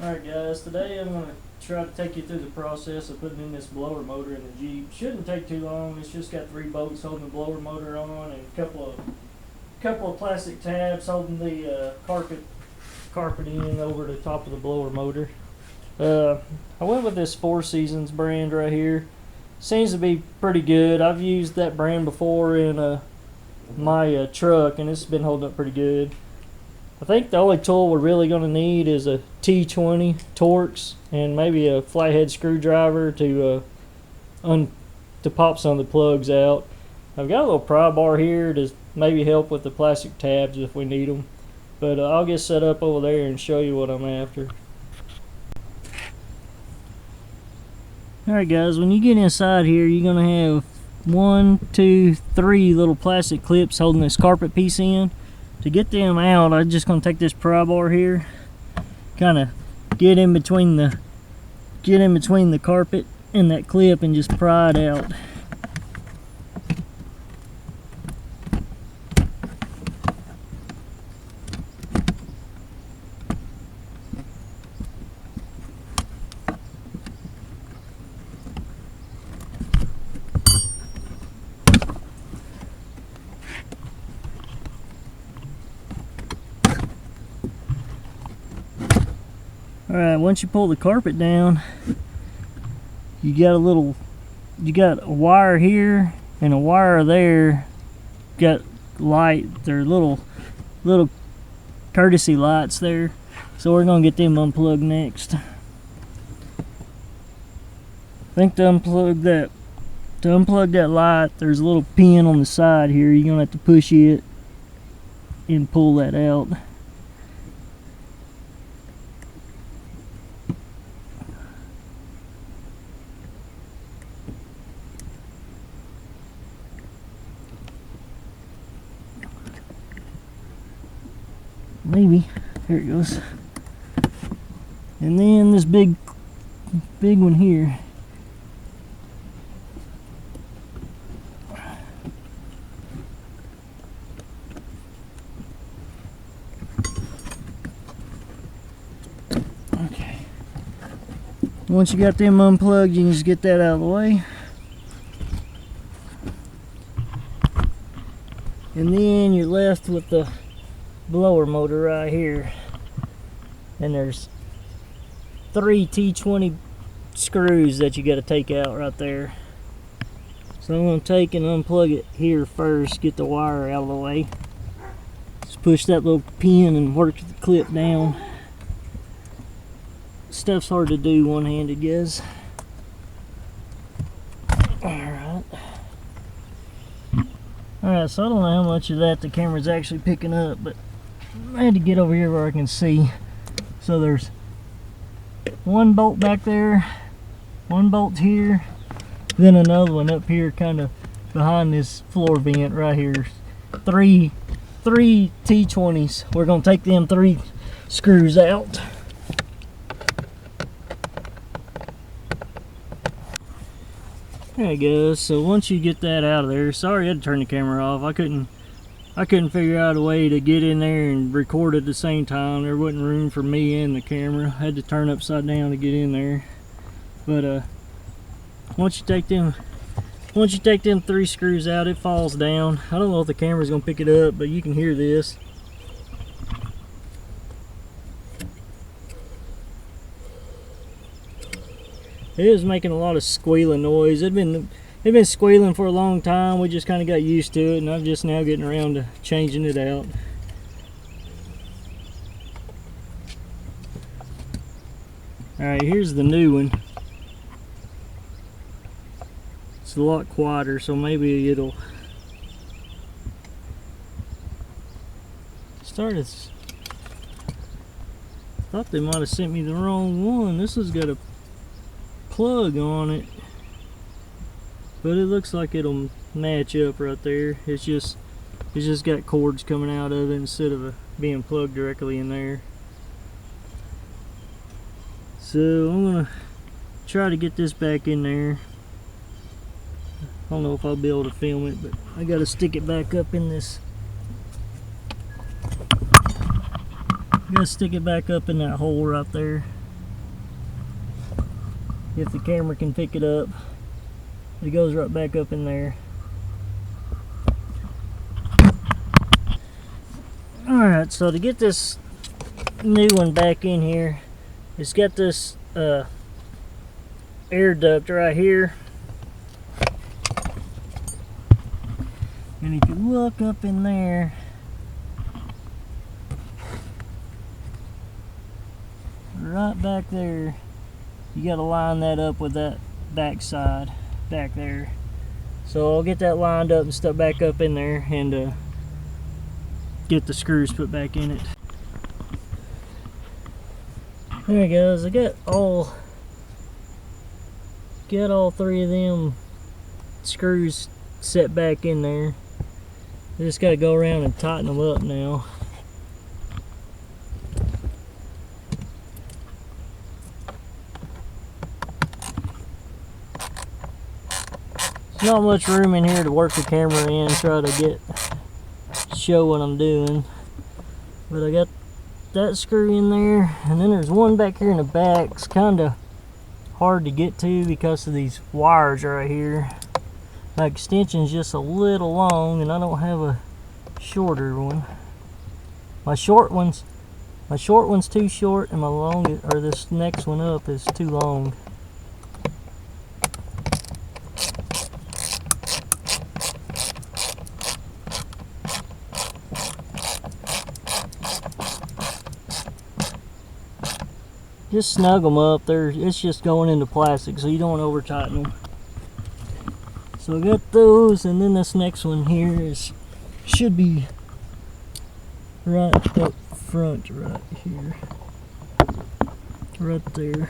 Alright guys, today I'm going to try to take you through the process of putting in this blower motor in the Jeep. Shouldn't take too long. It's just got 3 bolts holding the blower motor on and a couple of plastic tabs holding the carpeting over the top of the blower motor. I went with this 4 Seasons brand right here. Seems to be pretty good. I've used that brand before in my truck and it's been holding up pretty good. I think the only tool we're really going to need is a T20 Torx and maybe a flathead screwdriver to pop some of the plugs out. I've got a little pry bar here to maybe help with the plastic tabs if we need them. But I'll get set up over there and show you what I'm after. Alright guys, when you get inside here, you're going to have 1, 2, 3 little plastic clips holding this carpet piece in. To get them out, I'm just going to take this pry bar here, kind of get in between the carpet and that clip and just pry it out. Alright, once you pull the carpet down, you got a wire here and a wire there. Got light, they're little courtesy lights there. So we're gonna get them unplugged next. I think to unplug that light, there's a little pin on the side here. You're gonna have to push it and pull that out. Maybe. There it goes. And then this big one here. Okay. Once you got them unplugged, you can just get that out of the way. And then you're left with the blower motor right here, and there's 3 T20 screws that you got to take out right there. So I'm going to take and unplug it here first, get the wire out of the way. Just push that little pin and work the clip down. Stuff's hard to do one-handed, guys. Alright, so I don't know how much of that the camera's actually picking up, but I had to get over here where I can see. So there's 1 bolt back there, 1 bolt here, then another one up here kind of behind this floor vent right here. 3 T20s. We're going to take them 3 screws out. There goes. So once you get that out of there, sorry I had to turn the camera off. I couldn't figure out a way to get in there and record at the same time. There wasn't room for me and the camera. I had to turn upside down to get in there. But once you take them 3 screws out, it falls down. I don't know if the camera's gonna pick it up, but you can hear this. It was making a lot of squealing noise. It'd been squealing for a long time. We just kind of got used to it, and I'm just now getting around to changing it out. Alright, here's the new one. It's a lot quieter, so maybe it'll start. I thought they might have sent me the wrong one. This has got a plug on it, but it looks like it'll match up right there. It's just got cords coming out of it instead of being plugged directly in there. So I'm gonna try to get this back in there. I don't know if I'll be able to film it, but I gotta stick it back up in this. I gotta stick it back up in that hole right there. if the camera can pick it up. It goes right back up in there. Alright, so to get this new one back in here, it's got this air duct right here. And if you look up in there, right back there, you got to line that up with that back side back there. So I'll get that lined up and stuff back up in there, and get the screws put back in it. There it goes. I got all three of them screws set back in there. I just got to go around and tighten them up now. There's not much room in here to work the camera in, try to show what I'm doing. But I got that screw in there, and then there's one back here in the back. It's kind of hard to get to because of these wires right here. My extension's just a little long, and I don't have a shorter one. My short one's too short, and this next one up is too long. Just snug them up. It's just going into plastic, so you don't want to over tighten them. So I got those, and then this next one here should be right up front, right here, right there.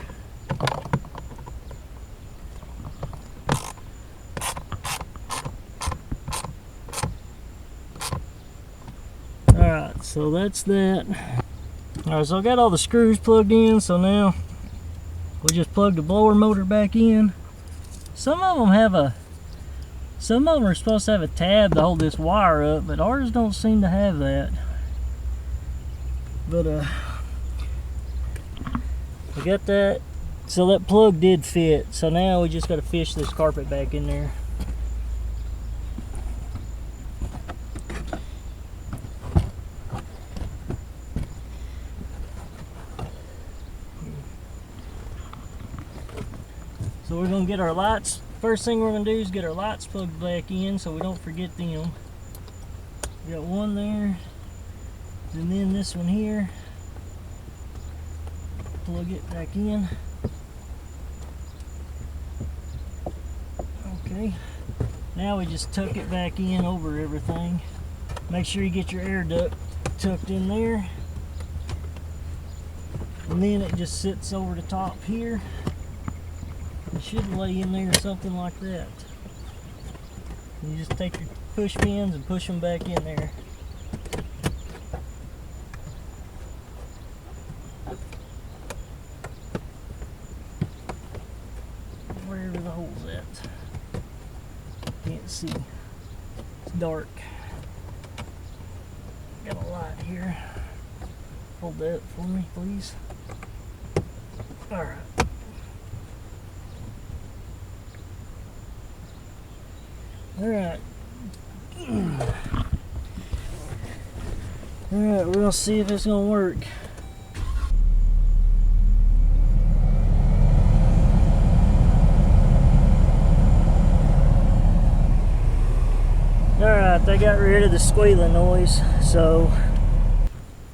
Alright, so that's that. Alright, so I got all the screws plugged in, so now we just plug the blower motor back in. Some of them are supposed to have a tab to hold this wire up, but ours don't seem to have that. But I got that. So that plug did fit. So now we just got to fish this carpet back in there. So we're gonna get our lights. First thing we're gonna do is get our lights plugged back in so we don't forget them. We got one there, and then this one here. Plug it back in. Okay. Now we just tuck it back in over everything. Make sure you get your air duct tucked in there. And then it just sits over the top here. It should lay in there something like that. And you just take your push pins and push them back in there. Wherever the hole's at. Can't see. It's dark. Got a light here. Hold that for me, please. Alright. Alright. Alright, we're gonna see if it's gonna work. Alright, they got rid of the squealing noise, so.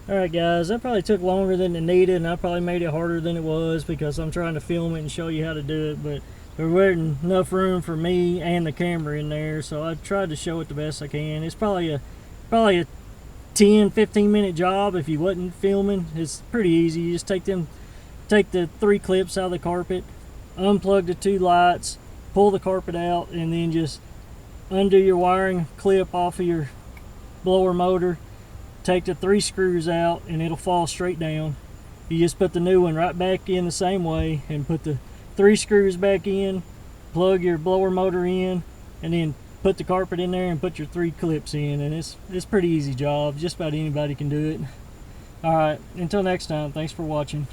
Alright guys, that probably took longer than it needed, and I probably made it harder than it was because I'm trying to film it and show you how to do it, but there wasn't enough room for me and the camera in there, so I tried to show it the best I can. It's probably a 10-15 minute job if you wasn't filming. It's pretty easy. You just take the 3 clips out of the carpet, unplug the 2 lights, pull the carpet out, and then just undo your wiring clip off of your blower motor, take the 3 screws out, and it'll fall straight down. You just put the new one right back in the same way and put the 3 screws back in, plug your blower motor in, and then put the carpet in there and put your 3 clips in, and it's pretty easy job. Just about anybody can do it. Alright, until next time, thanks for watching.